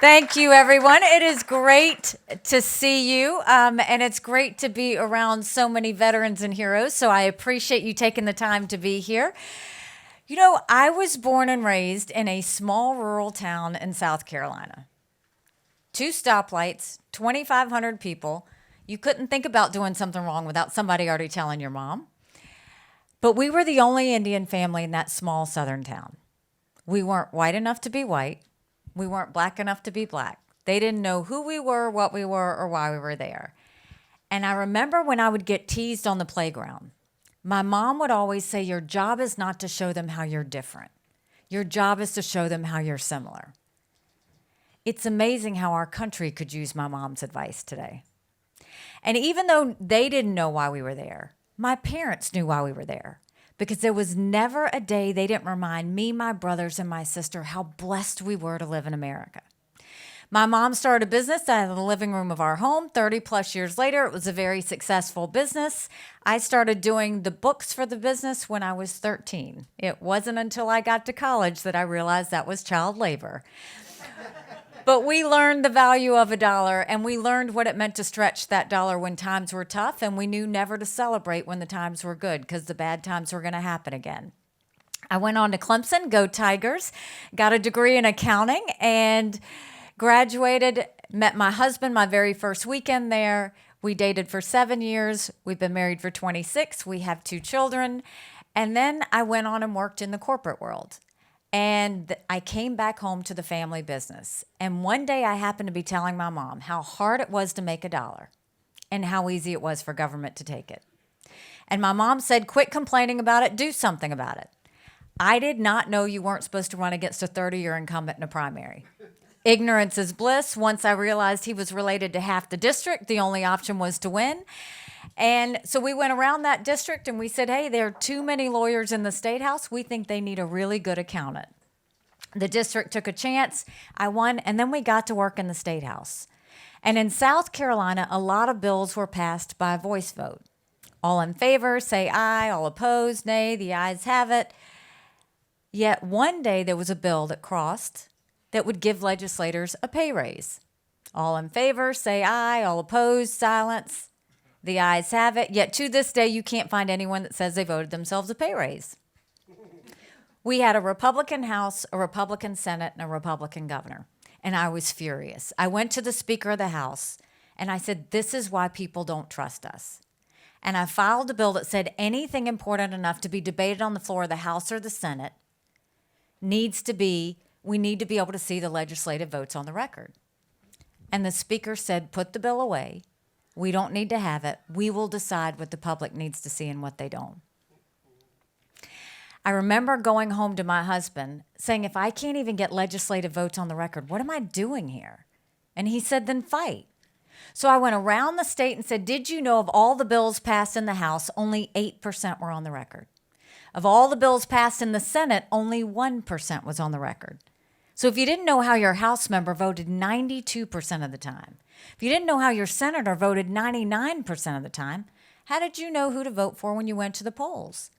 Thank you, everyone. It is great to see you, and it's great to be around so many veterans and heroes, so I appreciate you taking the time to be here. You know, I was born and raised in a small rural town in South Carolina. 2 stoplights, 2,500 people. You couldn't think about doing something wrong without somebody already telling your mom. But we were the only Indian family in that small southern town. We weren't white enough to be white. We weren't black enough to be black. They didn't know who we were, what we were, or why we were there. And I remember when I would get teased on the playground, my mom would always say, your job is not to show them how you're different. Your job is to show them how you're similar. It's amazing how our country could use my mom's advice today. And even though they didn't know why we were there, my parents knew why we were there. Because there was never a day they didn't remind me, my brothers, and my sister how blessed we were to live in America. My mom started a business out of the living room of our home. 30 plus years later, it was a very successful business. I started doing the books for the business when I was 13. It wasn't until I got to college that I realized that was child labor. But we learned the value of $1, and we learned what it meant to stretch that dollar when times were tough, and we knew never to celebrate when the times were good because the bad times were going to happen again. I went on to Clemson, go Tigers, got a degree in accounting, and graduated, met my husband my very first weekend there. We dated for 7 years. We've been married for 26. We have 2 children. And then I went on and worked in the corporate world. And I came back home to the family business. And one day I happened to be telling my mom how hard it was to make $1 and how easy it was for government to take it. And my mom said, quit complaining about it, do something about it. I did not know you weren't supposed to run against a 30-year incumbent in a primary. Ignorance is bliss. Once I realized he was related to half the district, the only option was to win. And so we went around that district and we said, hey, there are too many lawyers in the State House. We think they need a really good accountant. The district took a chance. I won, and then we got to work in the State House. And in South Carolina, a lot of bills were passed by voice vote. All in favor, say aye. All opposed, nay. The ayes have it. Yet one day there was a bill that crossed that would give legislators a pay raise. All in favor, say aye. All opposed, silence. The ayes have it. Yet to this day, you can't find anyone that says they voted themselves a pay raise. We had a Republican House, a Republican Senate, and a Republican governor. And I was furious. I went to the Speaker of the House, and I said, this is why people don't trust us. And I filed a bill that said anything important enough to be debated on the floor of the House or the Senate we need to be able to see the legislative votes on the record. And the Speaker said, put the bill away. We don't need to have it. We will decide what the public needs to see and what they don't. I remember going home to my husband saying, if I can't even get legislative votes on the record, what am I doing here? And he said, then fight. So I went around the state and said, did you know of all the bills passed in the House, only 8% were on the record? Of all the bills passed in the Senate, only 1% was on the record. So if you didn't know how your House member voted 92% of the time, if you didn't know how your senator voted 99% of the time, how did you know who to vote for when you went to the polls?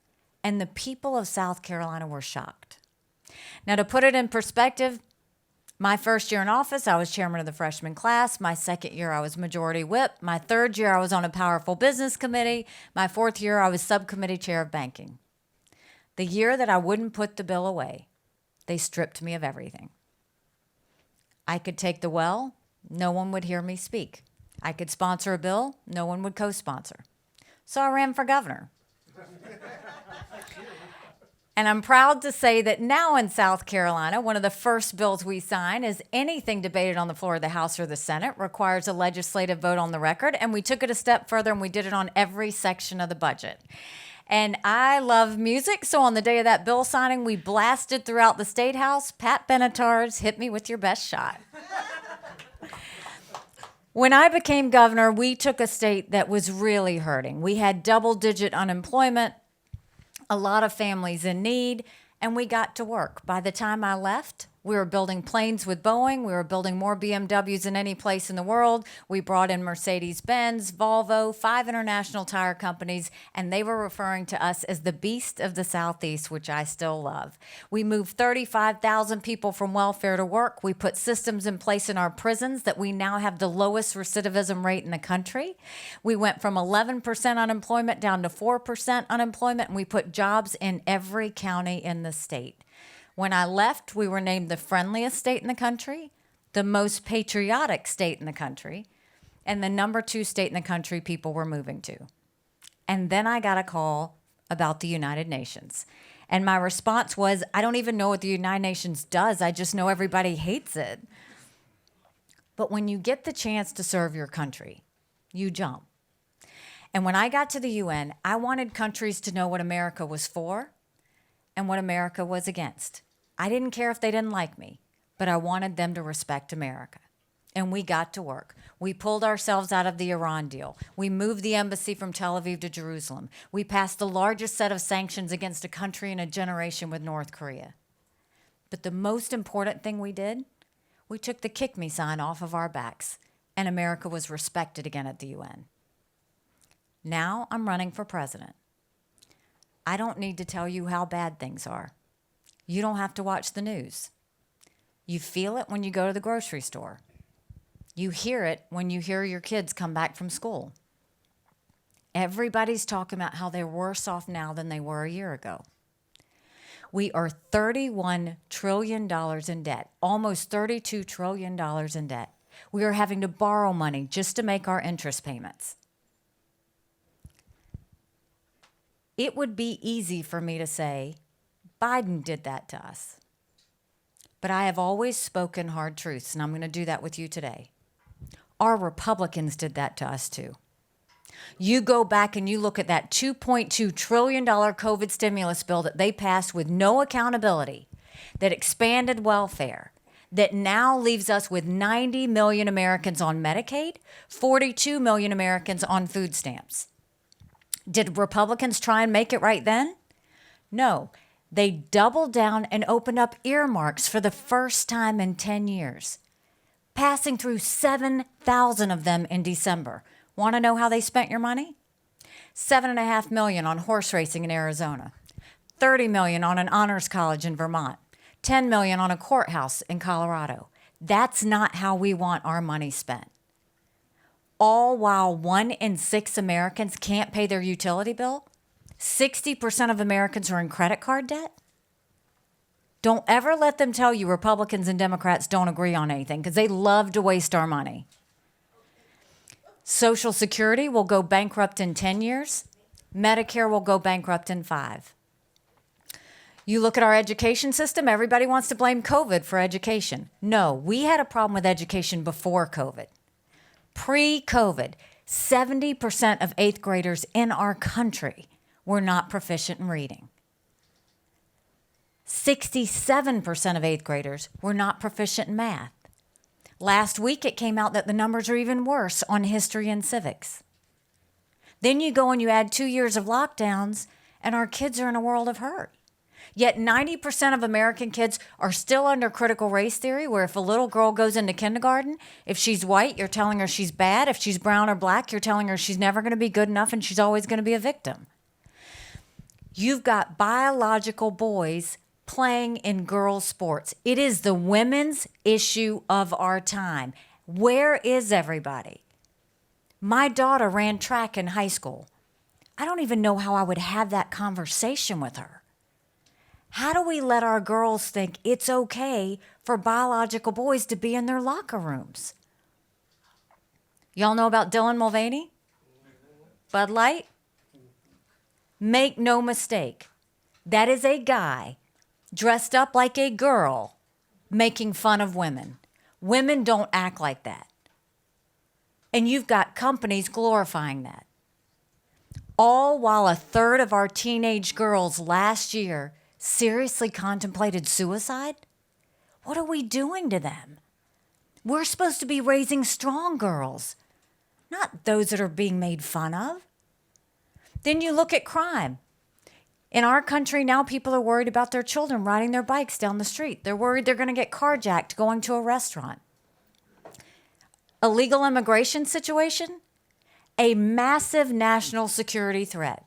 And the people of South Carolina were shocked. Now, to put it in perspective, my first year in office, I was chairman of the freshman class. My second year, I was majority whip. My third year, I was on a powerful business committee. My fourth year, I was subcommittee chair of banking. The year that I wouldn't put the bill away, they stripped me of everything. I could take the well. No one would hear me speak. I could sponsor a bill. No one would co-sponsor. So I ran for governor. And I'm proud to say that now in South Carolina, one of the first bills we sign is anything debated on the floor of the House or the Senate requires a legislative vote on the record. And we took it a step further and we did it on every section of the budget. And I love music, so on the day of that bill signing, we blasted throughout the State House, Pat Benatar's Hit Me With Your Best Shot. When I became governor, we took a state that was really hurting. We had double-digit unemployment, a lot of families in need, and we got to work. By the time I left, We were building planes with Boeing. We were building more BMWs than any place in the world. We brought in Mercedes-Benz, Volvo, 5 international tire companies, and they were referring to us as the beast of the Southeast, which I still love. We moved 35,000 people from welfare to work. We put systems in place in our prisons that we now have the lowest recidivism rate in the country. We went from 11% unemployment down to 4% unemployment, and we put jobs in every county in the state. When I left, we were named the friendliest state in the country, the most patriotic state in the country, and the number 2 state in the country people were moving to. And then I got a call about the United Nations. And my response was, I don't even know what the United Nations does. I just know everybody hates it. But when you get the chance to serve your country, you jump. And when I got to the UN, I wanted countries to know what America was for and what America was against. I didn't care if they didn't like me, but I wanted them to respect America. And we got to work. We pulled ourselves out of the Iran deal. We moved the embassy from Tel Aviv to Jerusalem. We passed the largest set of sanctions against a country in a generation with North Korea. But the most important thing we did, we took the kick me sign off of our backs, and America was respected again at the UN. Now I'm running for president. I don't need to tell you how bad things are. You don't have to watch the news. You feel it when you go to the grocery store. You hear it when you hear your kids come back from school. Everybody's talking about how they're worse off now than they were a year ago. We are $31 trillion in debt, almost $32 trillion in debt. We are having to borrow money just to make our interest payments. It would be easy for me to say, Biden did that to us. But I have always spoken hard truths, and I'm going to do that with you today. Our Republicans did that to us too. You go back and you look at that $2.2 trillion COVID stimulus bill that they passed with no accountability, that expanded welfare, that now leaves us with 90 million Americans on Medicaid, 42 million Americans on food stamps. Did Republicans try and make it right then? No. They doubled down and opened up earmarks for the first time in 10 years, passing through 7,000 of them in December. Want to know how they spent your money? $7.5 million on horse racing in Arizona, $30 million on an honors college in Vermont, $10 million on a courthouse in Colorado. That's not how we want our money spent. All while 1 in 6 Americans can't pay their utility bill, 60% of Americans are in credit card debt. Don't ever let them tell you Republicans and Democrats don't agree on anything, because they love to waste our money. Social Security will go bankrupt in 10 years. Medicare will go bankrupt in 5. You look at our education system, everybody wants to blame COVID for education. No, we had a problem with education before COVID. Pre-COVID, 70% of 8th graders in our country were not proficient in reading. 67% of 8th graders were not proficient in math. Last week, it came out that the numbers are even worse on history and civics. Then you go and you add 2 years of lockdowns, and our kids are in a world of hurt. Yet 90% of American kids are still under critical race theory, where if a little girl goes into kindergarten, if she's white, you're telling her she's bad. If she's brown or black, you're telling her she's never going to be good enough and she's always going to be a victim. You've got biological boys playing in girls' sports. It is the women's issue of our time. Where is everybody? My daughter ran track in high school. I don't even know how I would have that conversation with her. How do we let our girls think it's okay for biological boys to be in their locker rooms? Y'all know about Dylan Mulvaney? Bud Light? Make no mistake, that is a guy dressed up like a girl making fun of women. Women don't act like that. And you've got companies glorifying that. All while a third of our teenage girls last year seriously contemplated suicide? What are we doing to them? We're supposed to be raising strong girls, not those that are being made fun of. Then you look at crime. In our country now, people are worried about their children riding their bikes down the street. They're worried they're going to get carjacked going to a restaurant. Illegal immigration situation, a massive national security threat.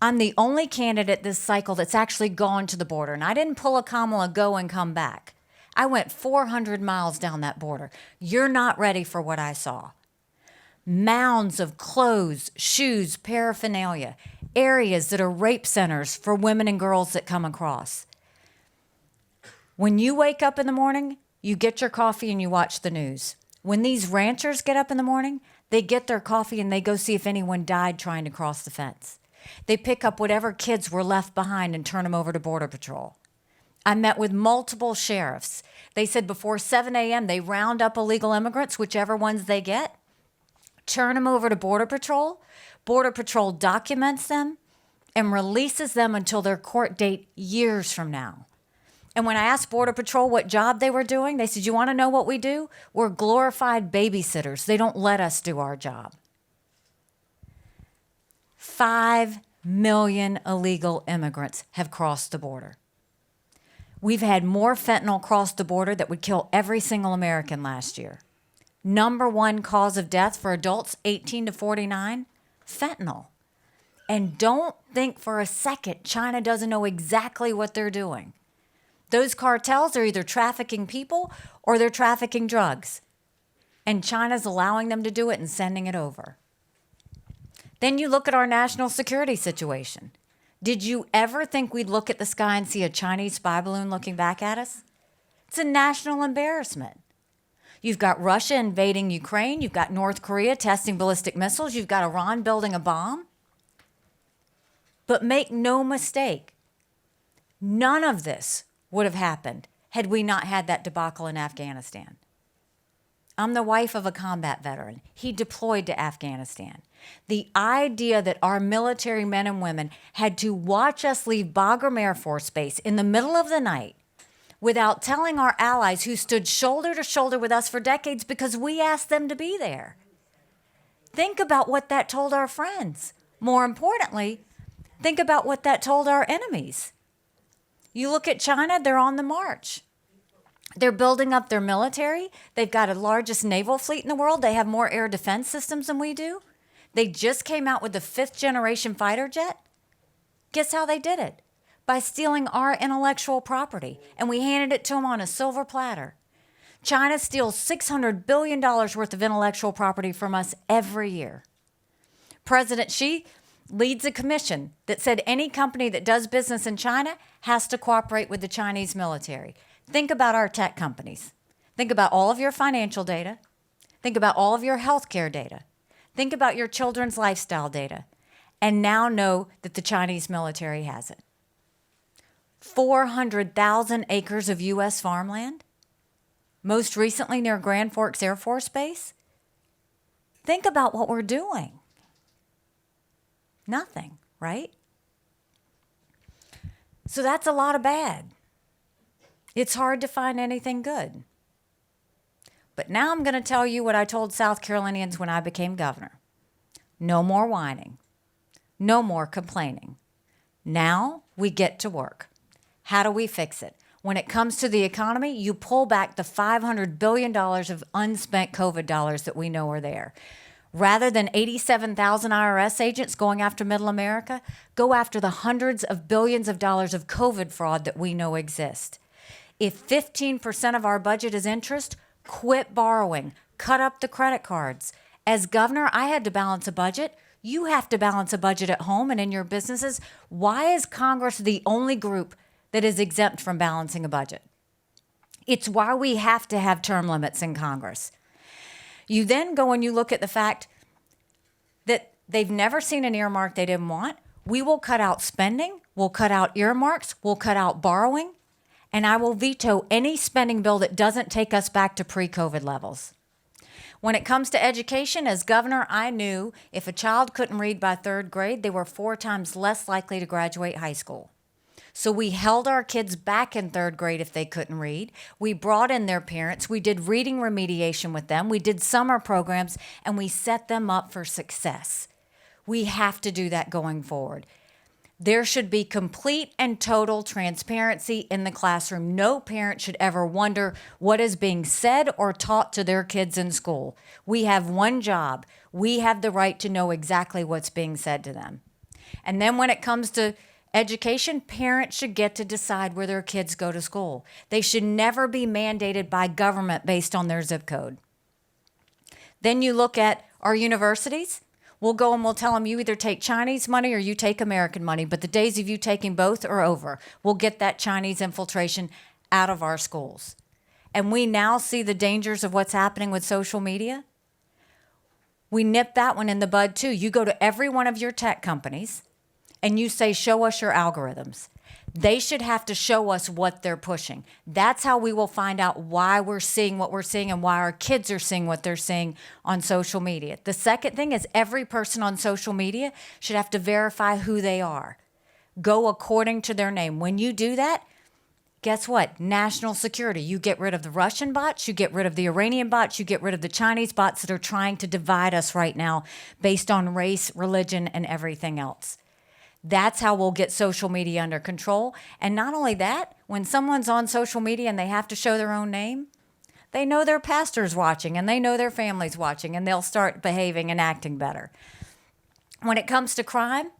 I'm the only candidate this cycle that's actually gone to the border. And I didn't pull a Kamala go and come back. I went 400 miles down that border. You're not ready for what I saw. Mounds of clothes, shoes, paraphernalia, areas that are rape centers for women and girls that come across. When you wake up in the morning, you get your coffee and you watch the news. When these ranchers get up in the morning, they get their coffee and they go see if anyone died trying to cross the fence. They pick up whatever kids were left behind and turn them over to Border Patrol. I met with multiple sheriffs. They said before 7 a.m. they round up illegal immigrants, whichever ones they get, turn them over to Border Patrol. Border Patrol documents them and releases them until their court date years from now. And when I asked Border Patrol what job they were doing, they said, you want to know what we do? We're glorified babysitters. They don't let us do our job. 5 million illegal immigrants have crossed the border. We've had more fentanyl cross the border that would kill every single American last year. Number one cause of death for adults 18 to 49, fentanyl. And don't think for a second China doesn't know exactly what they're doing. Those cartels are either trafficking people or they're trafficking drugs. And China's allowing them to do it and sending it over. Then you look at our national security situation. Did you ever think we'd look at the sky and see a Chinese spy balloon looking back at us? It's a national embarrassment. You've got Russia invading Ukraine. You've got North Korea testing ballistic missiles. You've got Iran building a bomb. But make no mistake, none of this would have happened had we not had that debacle in Afghanistan. I'm the wife of a combat veteran. He deployed to Afghanistan. The idea that our military men and women had to watch us leave Bagram Air Force Base in the middle of the night without telling our allies who stood shoulder to shoulder with us for decades because we asked them to be there. Think about what that told our friends. More importantly, think about what that told our enemies. You look at China, they're on the march. They're building up their military. They've got the largest naval fleet in the world. They have more air defense systems than we do. They just came out with the 5th generation fighter jet. Guess how they did it? By stealing our intellectual property. And we handed it to them on a silver platter. China steals $600 billion worth of intellectual property from us every year. President Xi leads a commission that said any company that does business in China has to cooperate with the Chinese military. Think about our tech companies. Think about all of your financial data. Think about all of your healthcare data. Think about your children's lifestyle data. And now know that the Chinese military has it. 400,000 acres of U.S. farmland, most recently near Grand Forks Air Force Base. Think about what we're doing. Nothing, right? So that's a lot of bad. It's hard to find anything good. But now I'm going to tell you what I told South Carolinians when I became governor. No more whining. No more complaining. Now we get to work. How do we fix it? When it comes to the economy, you pull back the $500 billion of unspent COVID dollars that we know are there. Rather than 87,000 IRS agents going after middle America, go after the hundreds of billions of dollars of COVID fraud that we know exist. If 15% of our budget is interest, quit borrowing, cut up the credit cards. As governor, I had to balance a budget. You have to balance a budget at home and in your businesses. Why is Congress the only group that is exempt from balancing a budget? It's why we have to have term limits in Congress. You then go and you look at the fact that they've never seen an earmark they didn't want. We will cut out spending. We'll cut out earmarks. We'll cut out borrowing. And I will veto any spending bill that doesn't take us back to pre-COVID levels. When it comes to education, as governor, I knew if a child couldn't read by 3rd grade, they were 4 times less likely to graduate high school. So we held our kids back in 3rd grade if they couldn't read. We brought in their parents. We did reading remediation with them. We did summer programs, and we set them up for success. We have to do that going forward. There should be complete and total transparency in the classroom. No parent should ever wonder what is being said or taught to their kids in school. We have one job. We have the right to know exactly what's being said to them. And then when it comes to education, parents should get to decide where their kids go to school. They should never be mandated by government based on their zip code. Then you look at our universities. We'll go and we'll tell them you either take Chinese money or you take American money, but the days of you taking both are over. We'll get that Chinese infiltration out of our schools. And we now see the dangers of what's happening with social media. We nip that one in the bud too. You go to every one of your tech companies and you say, show us your algorithms. They should have to show us what they're pushing. That's how we will find out why we're seeing what we're seeing and why our kids are seeing what they're seeing on social media. The second thing is every person on social media should have to verify who they are. Go according to their name. When you do that, guess what? National security. You get rid of the Russian bots, you get rid of the Iranian bots, you get rid of the Chinese bots that are trying to divide us right now based on race, religion, and everything else. That's how we'll get social media under control. And not only that, when someone's on social media and they have to show their own name, they know their pastor's watching and they know their family's watching and they'll start behaving and acting better. When it comes to crime,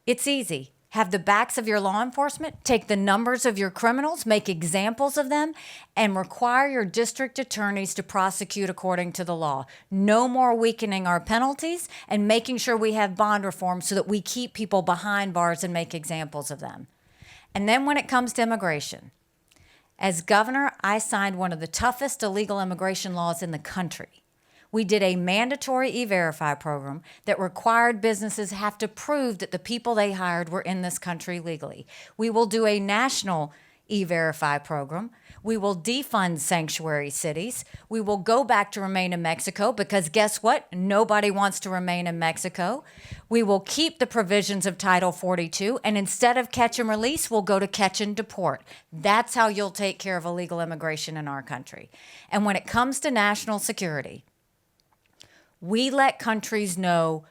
it's easy. Have the backs of your law enforcement, take the numbers of your criminals, make examples of them, and require your district attorneys to prosecute according to the law. No more weakening our penalties and making sure we have bond reform so that we keep people behind bars and make examples of them. And then when it comes to immigration, as governor, I signed one of the toughest illegal immigration laws in the country. We did a mandatory E-Verify program that required businesses have to prove that the people they hired were in this country legally. We will do a national E-Verify program. We will defund sanctuary cities. We will go back to remain in Mexico because guess what? Nobody wants to remain in Mexico. We will keep the provisions of Title 42, and instead of catch and release, we'll go to catch and deport. That's how you'll take care of illegal immigration in our country. And when it comes to national security, we let countries know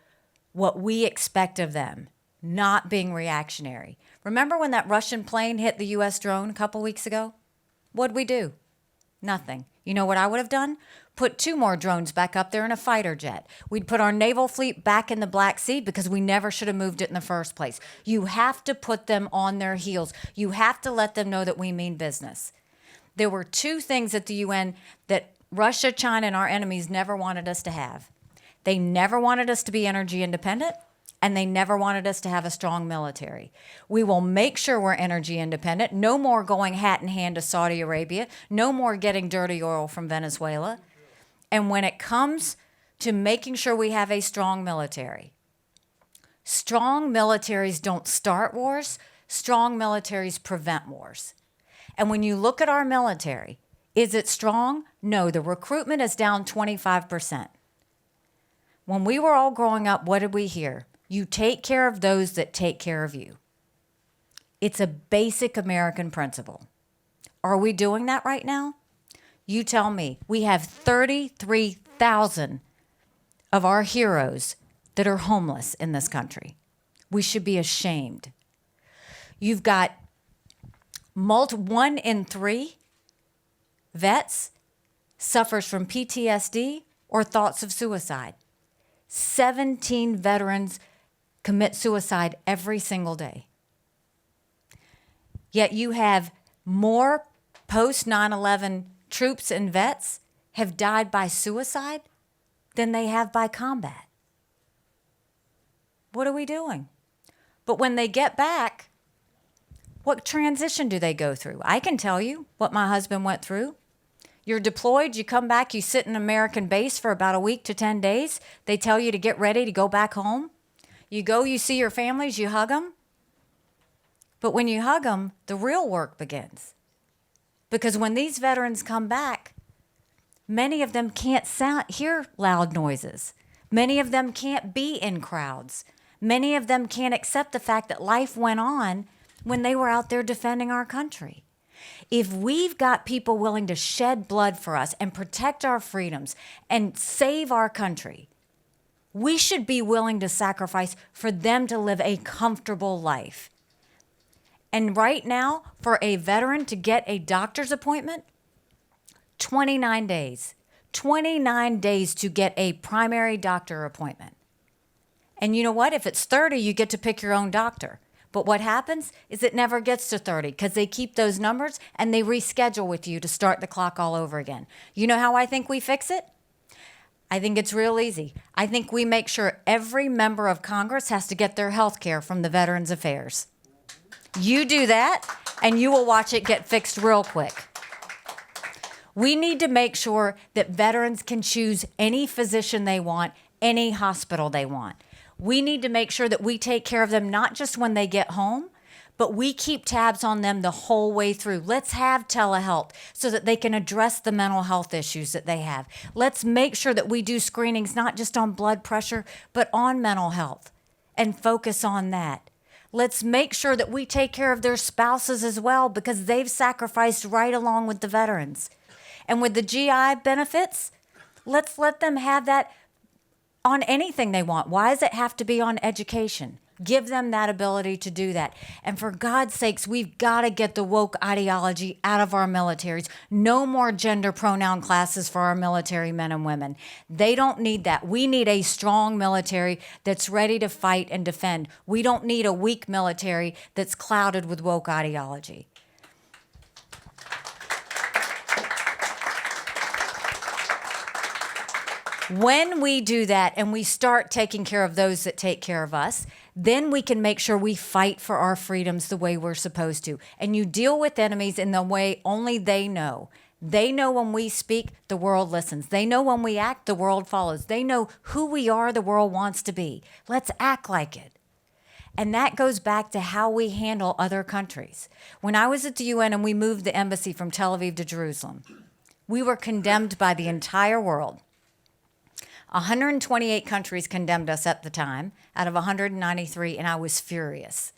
what we expect of them, not being reactionary. Remember when that Russian plane hit the U.S. drone a couple weeks ago? What'd we do? Nothing. You know what I would have done? Put 2 more drones back up there in a fighter jet. We'd put our naval fleet back in the Black Sea because we never should have moved it in the first place. You have to put them on their heels. You have to let them know that we mean business. There were 2 things at the UN that Russia, China, and our enemies never wanted us to have. They never wanted us to be energy independent, and they never wanted us to have a strong military. We will make sure we're energy independent. No more going hat in hand to Saudi Arabia. No more getting dirty oil from Venezuela. And when it comes to making sure we have a strong militaries don't start wars. Strong militaries prevent wars. And when you look at our military, is it strong? No, the recruitment is down 25%. When we were all growing up, what did we hear? You take care of those that take care of you. It's a basic American principle. Are we doing that right now? You tell me. We have 33,000 of our heroes that are homeless in this country. We should be ashamed. You've got 1 in 3 vets suffers from PTSD or thoughts of suicide. 17 veterans commit suicide every single day. Yet you have more post 9/11 troops and vets have died by suicide than they have by combat. What are we doing? But when they get back, what transition do they go through? I can tell you what my husband went through. You're deployed, you come back, you sit in an American base for about a week to 10 days. They tell you to get ready to go back home. You go, you see your families, you hug them. But when you hug them, the real work begins. Because when these veterans come back, many of them can't hear loud noises. Many of them can't be in crowds. Many of them can't accept the fact that life went on when they were out there defending our country. If we've got people willing to shed blood for us and protect our freedoms and save our country, We should be willing to sacrifice for them to live a comfortable life. And right now, for a veteran to get a doctor's appointment, 29 days. 29 days to get a primary doctor appointment. And you know what? If it's 30, you get to pick your own doctor. But what happens is it never gets to 30 because they keep those numbers and they reschedule with you to start the clock all over again. You know how I think we fix it? I think it's real easy. I think we make sure every member of Congress has to get their health care from the Veterans Affairs. You do that, and you will watch it get fixed real quick. We need to make sure that veterans can choose any physician they want, any hospital they want. We need to make sure that we take care of them not just when they get home, but we keep tabs on them the whole way through. Let's have telehealth so that they can address the mental health issues that they have. Let's make sure that we do screenings not just on blood pressure, but on mental health and focus on that. Let's make sure that we take care of their spouses as well because they've sacrificed right along with the veterans. And with the GI benefits, let's let them have that on anything they want. Why does it have to be on education? Give them that ability to do that. And for God's sakes, we've got to get the woke ideology out of our militaries. No more gender pronoun classes for our military men and women. They don't need that. We need a strong military that's ready to fight and defend. We don't need a weak military that's clouded with woke ideology. When we do that and we start taking care of those that take care of us, then we can make sure we fight for our freedoms the way we're supposed to. And you deal with enemies in the way only they know. They know when we speak, the world listens. They know when we act, the world follows. They know who we are, the world wants to be. Let's act like it. And that goes back to how we handle other countries. When I was at the UN and we moved the embassy from Tel Aviv to Jerusalem, we were condemned by the entire world. 128 countries condemned us at the time out of 193, and I was furious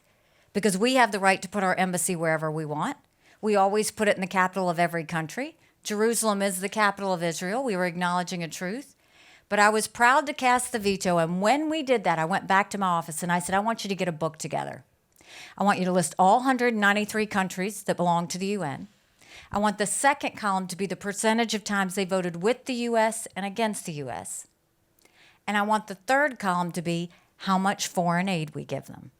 because we have the right to put our embassy wherever we want. We always put it in the capital of every country. Jerusalem is the capital of Israel. We were acknowledging a truth. But I was proud to cast the veto, and when we did that, I went back to my office and I said, I want you to get a book together. I want you to list all 193 countries that belong to the UN. I want the second column to be the percentage of times they voted with the U.S. and against the U.S., and I want the third column to be how much foreign aid we give them.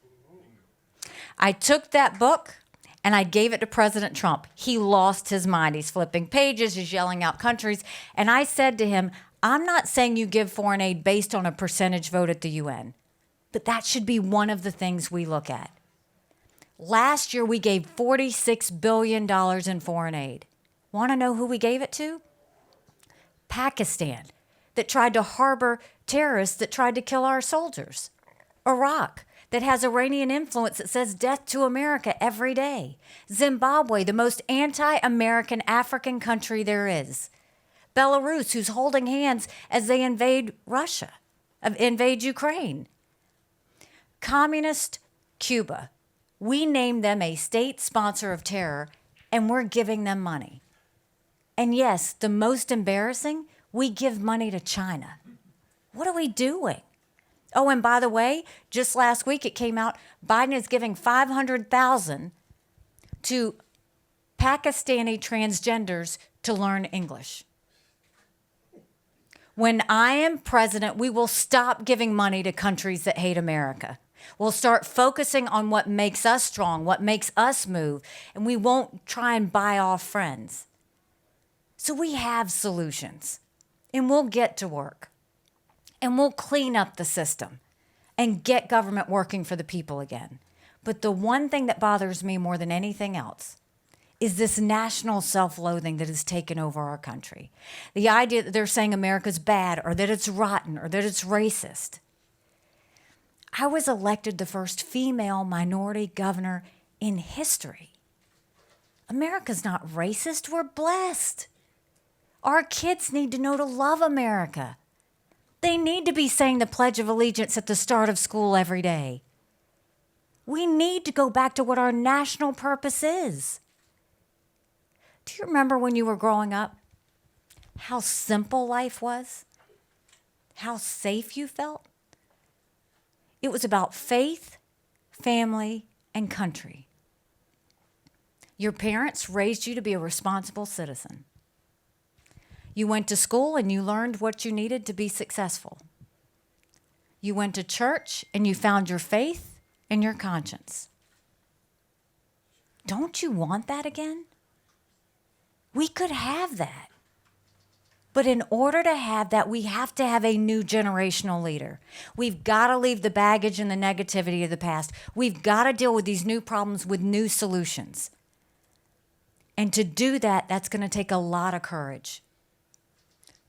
I took that book and I gave it to President Trump. He lost his mind. He's flipping pages, he's yelling out countries. And I said to him, I'm not saying you give foreign aid based on a percentage vote at the UN, but that should be one of the things we look at. Last year, we gave $46 billion in foreign aid. Want to know who we gave it to? Pakistan, that tried to harbor terrorists that tried to kill our soldiers. Iraq, that has Iranian influence that says death to America every day. Zimbabwe, the most anti-American African country there is. Belarus, who's holding hands as they invade Russia, invade Ukraine. Communist Cuba, we named them a state sponsor of terror, and we're giving them money. And yes, the most embarrassing, we give money to China. What are we doing? Oh, and by the way, just last week it came out, Biden is giving $500,000 to Pakistani transgenders to learn English. When I am president, we will stop giving money to countries that hate America. We'll start focusing on what makes us strong, what makes us move, and we won't try and buy off friends. So we have solutions, and we'll get to work. And we'll clean up the system and get government working for the people again. But the one thing that bothers me more than anything else is this national self-loathing that has taken over our country. The idea that they're saying America's bad or that it's rotten or that it's racist. I was elected the first female minority governor in history. America's not racist, we're blessed. Our kids need to know to love America. They need to be saying the Pledge of Allegiance at the start of school every day. We need to go back to what our national purpose is. Do you remember when you were growing up, how simple life was? How safe you felt? It was about faith, family, and country. Your parents raised you to be a responsible citizen. You went to school and you learned what you needed to be successful. You went to church and you found your faith and your conscience. Don't you want that again? We could have that. But in order to have that, we have to have a new generational leader. We've got to leave the baggage and the negativity of the past. We've got to deal with these new problems with new solutions. And to do that, that's going to take a lot of courage.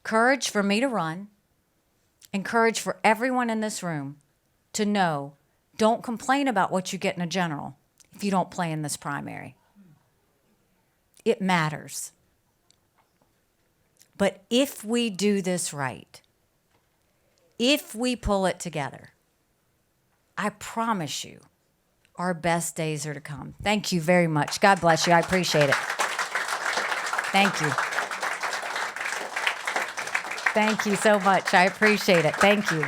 Courage for me to run, and courage for everyone in this room to know, don't complain about what you get in a general if you don't play in this primary. It matters. But if we do this right, if we pull it together, I promise you, our best days are to come. Thank you very much. God bless you. I appreciate it. Thank you. Thank you so much. I appreciate it. Thank you.